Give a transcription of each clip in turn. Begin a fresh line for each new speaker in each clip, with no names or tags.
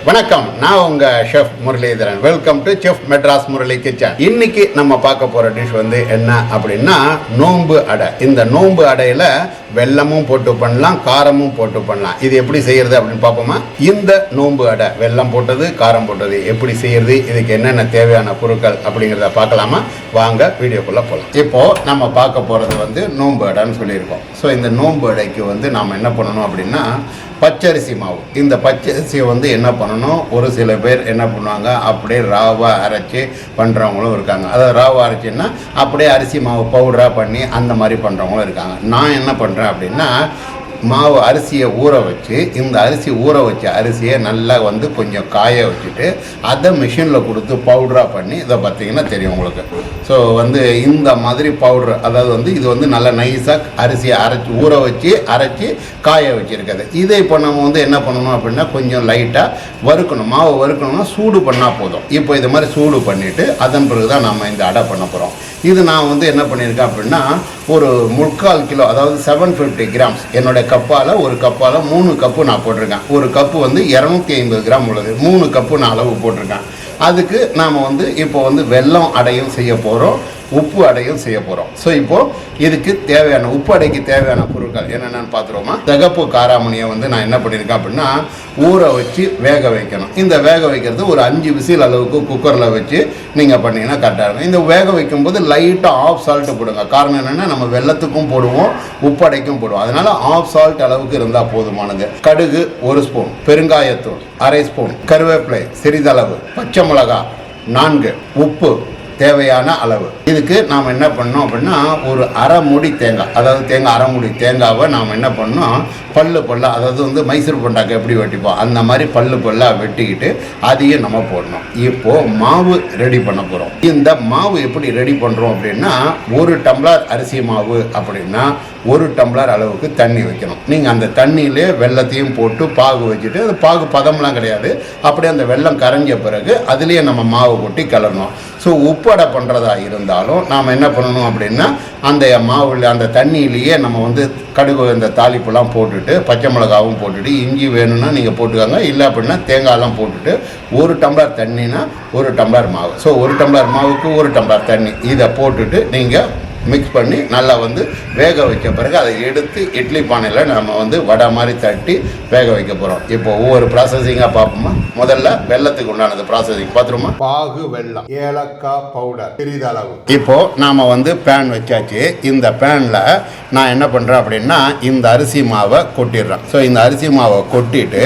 வணக்கம், நான் உங்க chef Muralitharan. Welcome to chef Madras Murali kitchen. இன்னைக்கு நம்ம பார்க்க போற டிஷ் வந்து என்ன அப்படின்னா நோம்பு அடை. இந்த நோம்பு அடையில வெல்லமும் போட்டு பண்ணலாம், காரமும் போட்டு பண்ணலாம். இது எப்படி செய்யறது அப்படின்னு பார்ப்போமா? இந்த நோம்பு அடை வெல்லம் போட்டது, காரம் போட்டது எப்படி செய்யறது, இதுக்கு என்னென்ன தேவையான பொருட்கள் அப்படிங்கிறத பார்க்கலாமா? வாங்க வீடியோக்குள்ள போகலாம். இப்போ நம்ம பார்க்க போறது வந்து நோம்பு அடைன்னு சொல்லியிருக்கோம். ஸோ இந்த நோம்பு அடைக்கு வந்து நாம் என்ன பண்ணணும் அப்படின்னா பச்சரிசி மாவு. இந்த பச்சரிசியை வந்து என்ன பண்ணணும், ஒரு சில பேர் என்ன பண்ணுவாங்க அப்படியே ராவாக அரைச்சி பண்ணுறவங்களும் இருக்காங்க. அதாவது ராவாக அரைச்சின்னா அப்படியே அரிசி மாவு பவுடராக பண்ணி அந்த மாதிரி பண்ணுறவங்களும் இருக்காங்க. நான் என்ன பண்ணுறேன் அப்படின்னா மாவு அரிசியை ஊற வச்சு, இந்த அரிசி ஊற வச்ச அரிசியை நல்லா வந்து கொஞ்சம் காய வச்சுட்டு அதை மிஷினில் கொடுத்து பவுடராக பண்ணி இதை பார்த்திங்கன்னா தெரியும் உங்களுக்கு. ஸோ வந்து இந்த மாதிரி பவுட்ரு, அதாவது வந்து இது வந்து நல்லா நைஸாக அரிசியை ஊற வச்சு அரைச்சி காய வச்சுருக்குது. இதை இப்போ நம்ம வந்து என்ன பண்ணணும் அப்படின்னா கொஞ்சம் லைட்டாக வறுக்கணும். மாவு வறுக்கணும்னா சூடு பண்ணால் போதும். இப்போ இது மாதிரி சூடு பண்ணிவிட்டு அதன் பிறகு தான் நம்ம இந்த அடை பண்ண போகிறோம். இது நான் வந்து என்ன பண்ணியிருக்கேன் அப்படின்னா ஒரு 3/4 கிலோ, அதாவது 750 கிராம்ஸ் என்னோட கப்பால், ஒரு கப்பால் 3 கப்பு நான் போட்டிருக்கேன். ஒரு கப்பு வந்து 250 கிராம் உள்ளது, 3 கப்பு நான் அளவு போட்டிருக்கேன். அதுக்கு நாம் வந்து இப்போ வந்து வெல்லம் அடையும் செய்ய போகிறோம், உப்பு அடையும் செய்ய போகிறோம். ஸோ இப்போது இதுக்கு தேவையான உப்பு அடைக்கு தேவையான பொருட்கள் என்னென்னு பார்த்துருவோமா? சிகப்பு காராமணியை வந்து நான் என்ன பண்ணியிருக்கேன் அப்படின்னா ஊற வச்சு வேக வைக்கணும். இந்த வேக வைக்கிறது ஒரு 5 விசில் அளவுக்கு குக்கரில் வச்சு நீங்கள் பண்ணிங்கன்னா கரெக்டாக இருக்கும். இந்த வேக வைக்கும்போது லைட்டாக ஆஃப் சால்ட்டு போடுங்க. காரணம் என்னென்னா நம்ம வெல்லத்துக்கும் போடுவோம், உப்பு அடைக்கும் போடுவோம். அதனால் ஆஃப் சால்ட் அளவுக்கு இருந்தால் போதுமானது. கடுகு 1 ஸ்பூன், பெருங்காயத்தூள் 1/2 ஸ்பூன், கருவேப்பிலை சிறிதளவு, பச்சை மிளகாய் 4, உப்பு தேவையான அளவு. இதுக்கு நாம் என்ன பண்ணோம் அப்படின்னா ஒரு அரை மூடி தேங்காய், அதாவது அரை மூடி தேங்காவை நாம் என்ன பண்ணோம் பல்லா, அதாவது வந்து மைசூர் பண்டாக்க எப்படி வெட்டிப்போம் அந்த மாதிரி பல்லா வெட்டிக்கிட்டு அதையும் நம்ம போடணும். இப்போது மாவு ரெடி பண்ண போகிறோம். இந்த மாவு எப்படி ரெடி பண்ணுறோம் அப்படின்னா 1 டம்ளர் அரிசி மாவு அப்படின்னா 1 டம்ளர் அளவுக்கு தண்ணி வைக்கணும். நீங்கள் அந்த தண்ணியிலே வெல்லத்தையும் போட்டு பாகு வச்சுட்டு, அது பாகு பதம்லாம் கிடையாது, அப்படியே அந்த வெல்லம் கரைஞ்ச பிறகு அதுலேயே நம்ம மாவு கொட்டி கிளறணும். ஸோ உப்படை பண்ணுறதா இருந்தாலும் நாம் என்ன பண்ணணும் அப்படின்னா அந்த மாவில் அந்த தண்ணியிலேயே நம்ம வந்து கடுகு இந்த தாளிப்புலாம் போட்டுட்டு, பச்சை மிளகாவும் போட்டுட்டு, இஞ்சி வேணும்னா நீங்கள் போட்டுக்கோங்க, இல்லை அப்படின்னா தேங்காயெல்லாம் போட்டுட்டு 1 டம்ளர் தண்ணினா 1 டம்ளர் மாவு. ஸோ 1 டம்ளர் மாவுக்கு 1 டம்ளர் தண்ணி இதை போட்டுட்டு நீங்கள் மிக்ஸ் பண்ணி நல்லா வந்து வேக வைக்க பிறகு அதை எடுத்து இட்லி பானையில் நம்ம வந்து வடை மாதிரி தட்டி வேக வைக்க போகிறோம். இப்போ ஒவ்வொரு ப்ராசஸிங்காக பார்ப்போமா? முதல்ல வெல்லத்துக்கு உண்டானது ப்ராசஸிங் பார்த்துருமா? பாகு வெல்லம், ஏலக்காய் பவுடர் சிறிதளவு. இப்போ நாம் வந்து பேன் வச்சாச்சு. இந்த பேனில் நான் என்ன பண்ணுறேன் அப்படின்னா இந்த அரிசி மாவை கொட்டிடுறேன். ஸோ இந்த அரிசி மாவை கொட்டிட்டு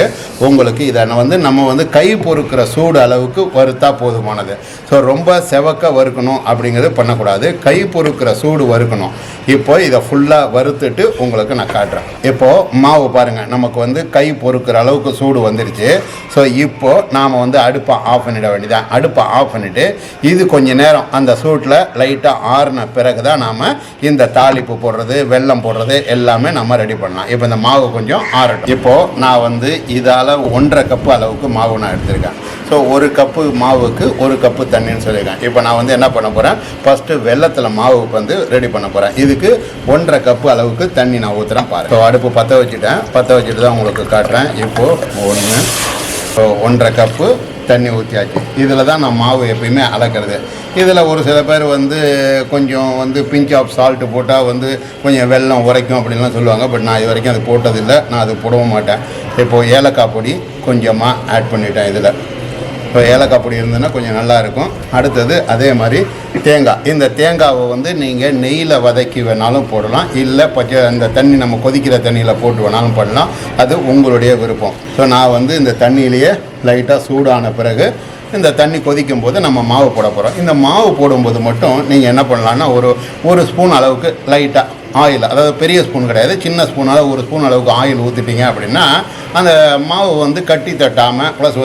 உங்களுக்கு இதை வந்து நம்ம வந்து கை பொறுக்கிற சூடு அளவுக்கு வறுத்தா போதுமானது. ஸோ ரொம்ப செவக்க வறுக்கணும் அப்படிங்கிறது பண்ணக்கூடாது, கை பொறுக்கிற சூடு வறுக்கணும். இப்போ இதை ஃபுல்லாக வறுத்துட்டு உங்களுக்கு நான் காட்டுறேன். இப்போது மாவு பாருங்கள், நமக்கு வந்து கை பொறுக்கிற அளவுக்கு சூடு வந்துருச்சு. ஸோ இப்போது நாம் வந்து அடுப்பை ஆஃப் பண்ணிட வேண்டியதான். அடுப்பை ஆஃப் பண்ணிவிட்டு இது கொஞ்சம் நேரம் அந்த சூட்டில் லைட்டாக ஆறின பிறகு தான் நாம் இந்த தாளிப்பு போடுறது, வெல்லம் போடுறது எல்லாமே நம்ம ரெடி பண்ணலாம். இப்போ இந்த மாவு கொஞ்சம் ஆறட்டும். இப்போது நான் வந்து இதால் 1.5 கப்பு அளவுக்கு மாவு நான் எடுத்திருக்கேன். ஸோ 1 கப்பு மாவுக்கு 1 கப்பு தண்ணின்னு சொல்லியிருக்கேன். இப்போ நான் வந்து என்ன பண்ண போகிறேன், ஃபஸ்ட்டு வெல்லத்தில் மாவுக்கு வந்து ரெடி பண்ண போகிறேன். இதுக்கு 1.5 கப்பு அளவுக்கு தண்ணி நான் ஊற்றுறேன் பாருங்கள். ஸோ அடுப்பு பற்ற வச்சுட்டு தான் உங்களுக்கு காட்டுறேன். இப்போது 1.5 கப்பு தண்ணி ஊற்றியாச்சு. இதில் தான் நான் மாவு எப்பயுமே அளக்கிறது. இதில் ஒரு சில பேர் வந்து கொஞ்சம் வந்து பிஞ்ச் ஆஃப் சால்ட்டு போட்டால் வந்து கொஞ்சம் வெல்லம் உரைக்கும் அப்படின்லாம் சொல்லுவாங்க. பட் நான் இது வரைக்கும் அது போட்டதில்லை, நான் அது போடவும் மாட்டேன். இப்போது ஏலக்காய் பொடி கொஞ்சமாக ஆட் பண்ணிட்டேன் இதில். இப்போ ஏலக்காய் பொடி இருந்ததுன்னா கொஞ்சம் நல்லாயிருக்கும். அடுத்தது அதே மாதிரி தேங்காய். இந்த தேங்காவை வந்து நீங்கள் நெய்யில் வதக்கி வேணாலும் போடலாம், இல்லை இந்த தண்ணி நம்ம கொதிக்கிற தண்ணியில் போட்டு வேணாலும் பண்ணலாம், அது உங்களுடைய விருப்பம். ஸோ நான் வந்து இந்த தண்ணியிலேயே லைட்டாக சூடான பிறகு இந்த தண்ணி கொதிக்கும் போது நம்ம மாவு போட போகிறோம். இந்த மாவு போடும்போது மட்டும் நீங்கள் என்ன பண்ணலான்னா ஒரு ஸ்பூன் அளவுக்கு லைட்டாக ஆயில், அதாவது பெரிய ஸ்பூன் கிடையாது, சின்ன ஸ்பூனால் 1 ஸ்பூன் அளவுக்கு ஆயில் ஊற்றிட்டீங்க அப்படின்னா அந்த மாவு வந்து கட்டி தட்டாமல் ப்ளஸ்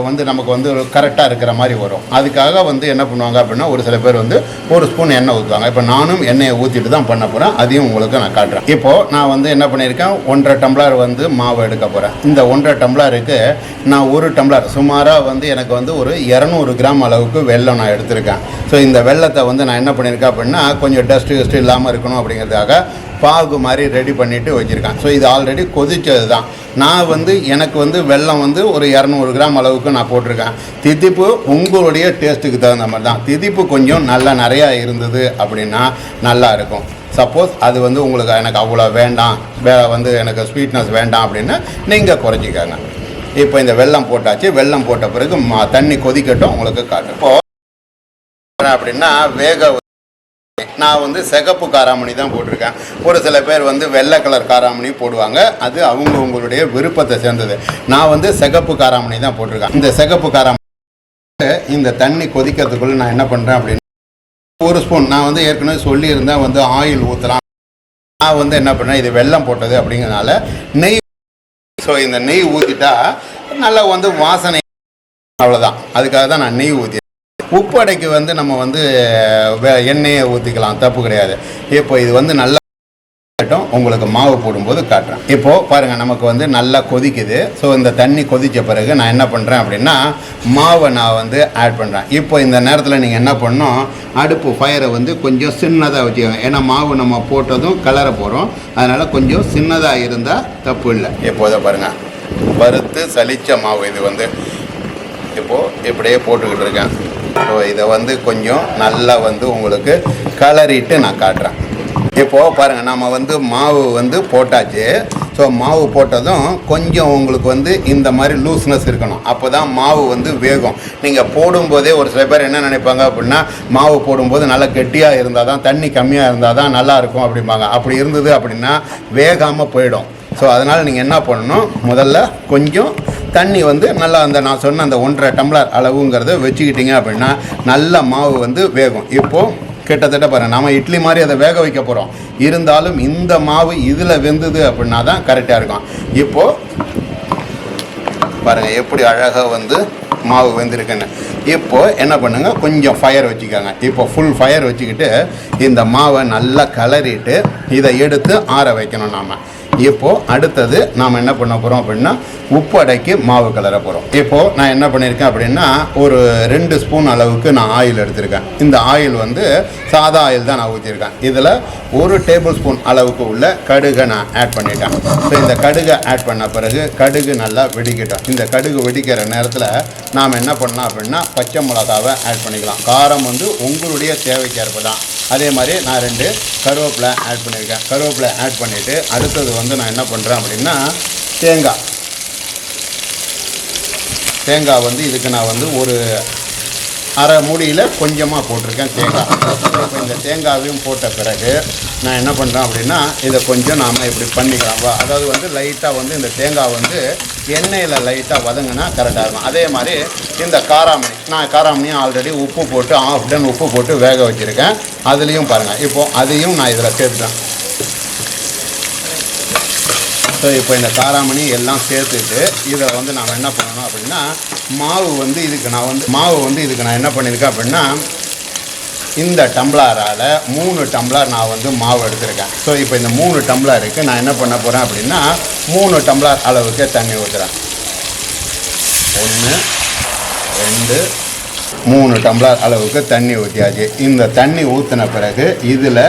வந்து நமக்கு வந்து கரெக்டாக இருக்கிற மாதிரி வரும். அதுக்காக வந்து என்ன பண்ணுவாங்க அப்படின்னா ஒரு சில பேர் வந்து 1 ஸ்பூன் எண்ணெய் ஊற்றுவாங்க. இப்போ நானும் எண்ணெயை ஊற்றிட்டு தான் பண்ண போகிறேன், அதையும் உங்களுக்கு நான் காட்டுறேன். இப்போது நான் வந்து என்ன பண்ணியிருக்கேன், 1.5 டம்ளர் வந்து மாவு எடுக்க போகிறேன். இந்த 1.5 டம்ளருக்கு நான் 1 டம்ளர் சுமாராக வந்து எனக்கு வந்து ஒரு 200 கிராம் அளவுக்கு வெல்லம் நான் எடுத்திருக்கேன். ஸோ இந்த வெல்லத்தை வந்து நான் என்ன பண்ணியிருக்கேன் அப்படின்னா கொஞ்சம் டஸ்ட்டு இல்லாமல் இருக்கணும் அப்படிங்கிறதுக்காக பாகு மாதிரி ரெடி பண்ணிவிட்டு வச்சுருக்கேன். ஸோ இது ஆல்ரெடி கொதிச்சது தான். நான் வந்து எனக்கு வந்து வெல்லம் வந்து ஒரு 200 கிராம் அளவுக்கு நான் போட்டிருக்கேன். திதிப்பு உங்களுடைய டேஸ்ட்டுக்கு தகுந்த மாதிரி தான். திதிப்பு கொஞ்சம் நல்லா நிறையா இருந்தது அப்படின்னா நல்லா இருக்கும். சப்போஸ் அது வந்து உங்களுக்கு எனக்கு அவ்வளோ வேண்டாம், வந்து எனக்கு ஸ்வீட்னஸ் வேண்டாம் அப்படின்னா நீங்கள் குறைச்சிக்கோங்க. இப்போ இந்த வெல்லம் போட்டாச்சு. வெல்லம் போட்ட பிறகு தண்ணி கொதிக்கட்டும், உங்களுக்கு காட்டும். இப்போது அப்படின்னா நான் வந்து சிகப்பு காராமணி தான் போட்டிருக்கேன். ஒரு சில பேர் வந்து வெள்ளை கலர் காராமணி போடுவாங்க. அது அவங்களுடைய விருப்பத்தை சேர்ந்தது. நான் வந்து சிகப்பு காராமணி தான் போட்டிருக்கேன். இந்த சிகப்பு காராமணி இந்த தண்ணி கொதிக்கிறதுக்குள்ளே நான் என்ன பண்ணுறேன் அப்படின்னா, ஒரு ஸ்பூன் நான் வந்து ஏற்கனவே சொல்லியிருந்தேன் வந்து ஆயில் ஊற்றலாம். நான் வந்து என்ன பண்ணேன், இது வெல்லம் போட்டது அப்படிங்கிறதுனால நெய். ஸோ இந்த நெய் ஊற்றிட்டா நல்லா வந்து வாசனை, அவ்வளோதான். அதுக்காக தான் நான் நெய் ஊற்றி. உப்பு அடைக்கு வந்து நம்ம வந்து எண்ணெயை ஊற்றிக்கலாம், தப்பு கிடையாது. இப்போ இது வந்து நல்லா உங்களுக்கு மாவு போடும்போது காட்டுறேன். இப்போது பாருங்கள், நமக்கு வந்து நல்லா கொதிக்குது. ஸோ இந்த தண்ணி கொதித்த பிறகு நான் என்ன பண்ணுறேன் அப்படின்னா மாவை நான் வந்து ஆட் பண்ணுறேன். இப்போ இந்த நேரத்தில் நீங்கள் என்ன பண்ணணும், அடுப்பு ஃபயரை வந்து கொஞ்சம் சின்னதாக வச்சுக்கோங்க. ஏன்னா மாவு நம்ம போட்டதும் கலர போகிறோம். அதனால் கொஞ்சம் சின்னதாக இருந்தால் தப்பு இல்லை. இப்போதை பாருங்கள், வறுத்து சலித்த மாவு இது வந்து இப்போது இப்படியே போட்டுக்கிட்டு இருக்கேன். ஸோ இதை வந்து கொஞ்சம் நல்லா வந்து உங்களுக்கு கலரிட்டு நான் காட்டுறேன். இப்போது பாருங்கள், நம்ம வந்து மாவு வந்து போட்டாச்சு. ஸோ மாவு போட்டதும் கொஞ்சம் உங்களுக்கு வந்து இந்த மாதிரி லூஸ்னஸ் இருக்கணும். அப்போ தான் மாவு வந்து வேகும். நீங்கள் போடும்போதே ஒரு சில பேர் என்ன நினைப்பாங்க அப்படின்னா, மாவு போடும்போது நல்லா கெட்டியாக இருந்தால் தான், தண்ணி கம்மியாக இருந்தால் தான் நல்லாயிருக்கும் அப்படிம்பாங்க. அப்படி இருந்தது அப்படின்னா வேகாமல் போயிடும். ஸோ அதனால் நீங்கள் என்ன பண்ணணும், முதல்ல கொஞ்சம் தண்ணி வந்து நல்லா அந்த நான் சொன்ன அந்த 1.5 டம்ளர் அளவுங்கிறத வச்சுக்கிட்டிங்க அப்படின்னா நல்ல மாவு வந்து வேகும். இப்போது கிட்டத்தட்ட பாருங்கள், நம்ம இட்லி மாதிரி அதை வேக வைக்க போகிறோம். இருந்தாலும் இந்த மாவு இதில் வெந்தது அப்படின்னா தான் கரெக்டாக இருக்கும். இப்போது பாருங்கள் எப்படி அழகாக வந்து மாவு வெந்திருக்குன்னு. இப்போது என்ன பண்ணுங்கள், கொஞ்சம் ஃபயர் வச்சுக்கோங்க. இப்போ ஃபுல் ஃபயர் வச்சுக்கிட்டு இந்த மாவை நல்லா கலரிட்டு இதை எடுத்து ஆற வைக்கணும் நாம். இப்போது அடுத்தது நாம் என்ன பண்ண போகிறோம் அப்படின்னா உப்பு அடைக்கு மாவு கலர போகிறோம். இப்போது நான் என்ன பண்ணியிருக்கேன் அப்படின்னா ஒரு 2 ஸ்பூன் அளவுக்கு நான் ஆயில் எடுத்திருக்கேன். இந்த ஆயில் வந்து சாதா ஆயில் தான் நான் ஊற்றிருக்கேன். இதில் 1 டேபிள் ஸ்பூன் அளவுக்கு உள்ள கடுகை நான் ஆட் பண்ணிட்டேன். ஸோ இந்த கடுகை ஆட் பண்ண பிறகு கடுகு நல்லா வெடிக்கட்டும். இந்த கடுகு வெடிக்கிற நேரத்தில் நாம் என்ன பண்ணலாம் அப்படின்னா பச்சை மிளகாவை ஆட் பண்ணிக்கலாம். காரம் வந்து உங்களுடைய தேவைக்கேற்ப தான். அதே மாதிரி நான் 2 கருவேப்பிலை ஆட் பண்ணியிருக்கேன். கருவேப்பிலை ஆட் பண்ணிவிட்டு அடுத்தது வந்து நான் என்ன பண்ணுறேன் அப்படின்னா தேங்காய் வந்து இதுக்கு நான் வந்து ஒரு அரை மூடியில் கொஞ்சமாக போட்டிருக்கேன் தேங்காய். இப்போ இந்த தேங்காவையும் போட்ட பிறகு நான் என்ன பண்ணுறேன் அப்படின்னா இதை கொஞ்சம் நாம் இப்படி பண்ணிக்கலாம். அதாவது வந்து லைட்டாக வந்து இந்த தேங்காய் வந்து எண்ணெயில் லைட்டாக வதங்கினா கரெக்டாக இருக்கும். அதே மாதிரி இந்த காராமணி, நான் காராமணியும் ஆல்ரெடி உப்பு போட்டு 1/2 டன் உப்பு போட்டு வேக வச்சுருக்கேன். அதுலேயும் பாருங்கள், இப்போது அதையும் நான் இதில் சேர்த்துட்டேன். ஸோ இப்போ இந்த காராமணி எல்லாம் சேர்த்துட்டு இதை வந்து நாம் என்ன பண்ணணும் அப்படின்னா மாவு வந்து இதுக்கு நான் என்ன பண்ணியிருக்கேன் அப்படின்னா இந்த டம்ளரால் 3 டம்ளர் நான் வந்து மாவு எடுத்திருக்கேன். ஸோ இப்போ இந்த 3 டம்ளருக்கு நான் என்ன பண்ண போகிறேன் அப்படின்னா 3 டம்ளர் அளவுக்கு தண்ணி ஊற்றுறேன். 1 2 3 டம்ளர் அளவுக்கு தண்ணி ஊற்றியாச்சு. இந்த தண்ணி ஊற்றின பிறகு இதில்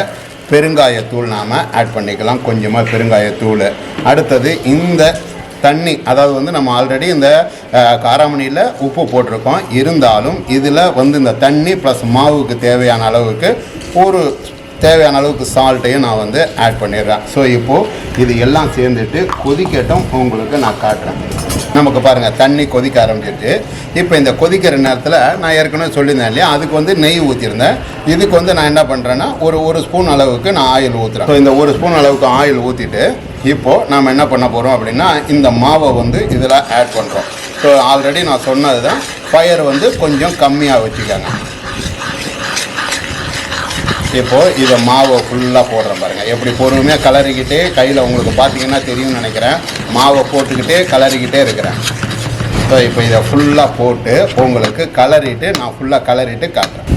பெருங்காயத்தூள் நாம் ஆட் பண்ணிக்கலாம், கொஞ்சமாக பெருங்காயத்தூள். அடுத்தது இந்த தண்ணி, அதாவது வந்து நம்ம ஆல்ரெடி இந்த காராமணியில் உப்பு போட்டிருக்கோம். இருந்தாலும் இதில் வந்து இந்த தண்ணி ப்ளஸ் மாவுக்கு தேவையான அளவுக்கு சால்ட்டையும் நான் வந்து ஆட் பண்ணிடுறேன். ஸோ இப்போது இது எல்லாம் சேர்ந்துட்டு கொதிக்கட்டும், உங்களுக்கு நான் காட்டுறேன். நமக்கு பாருங்கள் தண்ணி கொதிக்க ஆரம்பிச்சிருச்சு. இப்போ இந்த கொதிக்கிற நேரத்தில் நான் ஏற்கனவே சொல்லியிருந்தேன் இல்லையா, அதுக்கு வந்து நெய் ஊற்றிருந்தேன். இதுக்கு வந்து நான் என்ன பண்ணுறேன்னா ஒரு ஸ்பூன் அளவுக்கு நான் ஆயில் ஊற்றுறேன். ஸோ இந்த 1 ஸ்பூன் அளவுக்கு ஆயில் ஊற்றிட்டு இப்போது நாம் என்ன பண்ண போகிறோம் அப்படின்னா இந்த மாவை வந்து இதில் ஆட் பண்ணுறோம். ஸோ ஆல்ரெடி நான் சொன்னது தான், ஃபயர் வந்து கொஞ்சம் கம்மியாக வச்சுக்கோங்க. இப்போது இதை மாவை ஃபுல்லாக போடுறேன் பாருங்கள், எப்படி பொறுமையாக கலரிக்கிட்டே கையில் உங்களுக்கு பார்த்தீங்கன்னா தெரியும்னு நினைக்கிறேன். மாவை போட்டுக்கிட்டே கலரிக்கிட்டே இருக்கிறேன். ஸோ இப்போ இதை ஃபுல்லாக போட்டு உங்களுக்கு நான் ஃபுல்லாக கலரிட்டு காட்டுறேன்.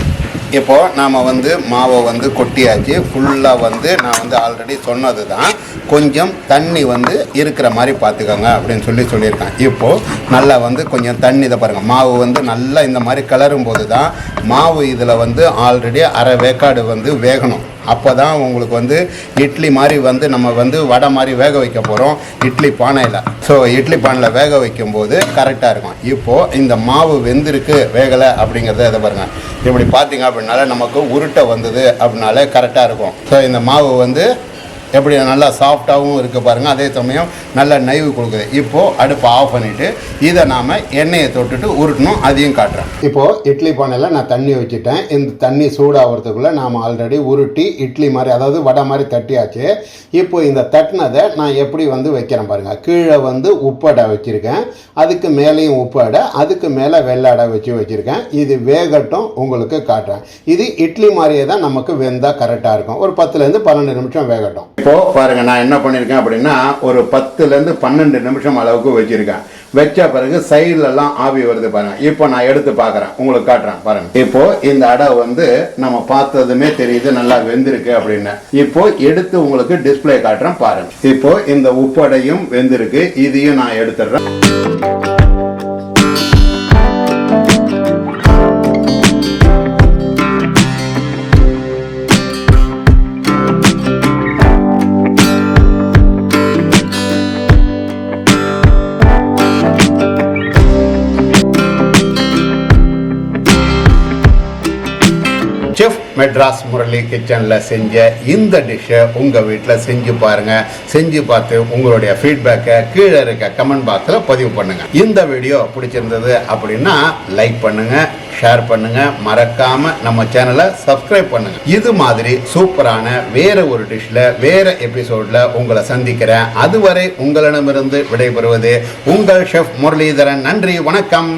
இப்போது நாம் வந்து மாவை வந்து கொட்டியாச்சு. ஃபுல்லாக வந்து நான் வந்து ஆல்ரெடி சொன்னது தான், கொஞ்சம் தண்ணி வந்து இருக்கிற மாதிரி பார்த்துக்கோங்க அப்படின்னு சொல்லியிருக்கேன். இப்போது நல்லா வந்து கொஞ்சம் தண்ணி இதை பாருங்கள், மாவு வந்து நல்லா இந்த மாதிரி கிளறும் போது தான் மாவு இதில் வந்து ஆல்ரெடி அரை வேக்காடு வந்து வேகணும். அப்போ தான் உங்களுக்கு வந்து இட்லி மாதிரி வந்து நம்ம வந்து வடை மாதிரி வேக வைக்க போகிறோம் இட்லி பானையில். ஸோ இட்லி பானையில் வேக வைக்கும்போது கரெக்டாக இருக்கும். இப்போது இந்த மாவு வெந்திருக்கு வேகலை அப்படிங்கிறத இதை பாருங்கள். இப்படி பார்த்தீங்க அப்படின்னால நமக்கு உருட்டை வந்தது அப்படின்னாலே கரெக்டாக இருக்கும். ஸோ இந்த மாவு வந்து எப்படி நல்லா சாஃப்டாகவும் இருக்குது பாருங்கள், அதே சமயம் நல்ல நைவு கொடுக்குது. இப்போது அடுப்பை ஆஃப் பண்ணிவிட்டு இதை நாம் எண்ணெயை தொட்டுட்டு உருட்டணும், அதையும் காட்டுறேன். இப்போது இட்லி பானையில் நான் தண்ணி வச்சுட்டேன். இந்த தண்ணி சூடாகிறதுக்குள்ளே நாம் ஆல்ரெடி உருட்டி இட்லி மாதிரி அதாவது வடை மாதிரி தட்டியாச்சு. இப்போது இந்த தட்டினதை நான் எப்படி வந்து வைக்கிறேன் பாருங்கள். கீழே வந்து உப்பு அடை வச்சுருக்கேன், அதுக்கு மேலேயும் உப்பு அடை, அதுக்கு மேலே வெள்ளை அடை வச்சுருக்கேன். இது வேகட்டும், உங்களுக்கு காட்டுறேன். இது இட்லி மாதிரியே தான் நமக்கு வெந்தால் கரெக்டாக இருக்கும். ஒரு 10லேருந்து 12 நிமிஷம் வேகட்டும். இப்போ பாருங்க, நான் என்ன பண்ணியிருக்கேன் அப்படின்னா ஒரு 10லேருந்து 12 நிமிஷம் அளவுக்கு வச்சிருக்கேன். வச்ச பிறகு சைட்லலாம் ஆவி வருது பாருங்க. இப்போ நான் எடுத்து பார்க்குறேன், உங்களுக்கு காட்டுறேன் பாருங்க. இப்போ இந்த அடை வந்து நம்ம பார்த்ததுமே தெரியுது நல்லா வெந்திருக்கு அப்படின்னு. இப்போ எடுத்து உங்களுக்கு டிஸ்பிளே காட்டுறேன் பாருங்க. இப்போ இந்த உப்படையும் வெந்திருக்கு, இதையும் நான் எடுத்துடுறேன். செஃப் மெட்ராஸ் முரளி கிச்சனில் செஞ்ச இந்த டிஷ்ஷை உங்கள் வீட்டில் செஞ்சு பாருங்கள். செஞ்சு பார்த்து உங்களுடைய ஃபீட்பேக்கை கீழே இருக்க கமெண்ட் பாக்ஸில் பதிவு பண்ணுங்கள். இந்த வீடியோ பிடிச்சிருந்தது அப்படின்னா லைக் பண்ணுங்கள், ஷேர் பண்ணுங்கள், மறக்காமல் நம்ம சேனலை சப்ஸ்கிரைப் பண்ணுங்கள். இது மாதிரி சூப்பரான வேறு ஒரு டிஷ்ஷில் வேறு எபிசோடில் உங்களை சந்திக்கிறேன். அதுவரை உங்களிடமிருந்து விடைபெறுவது உங்கள் செஃப் முரளிதரன். நன்றி, வணக்கம்.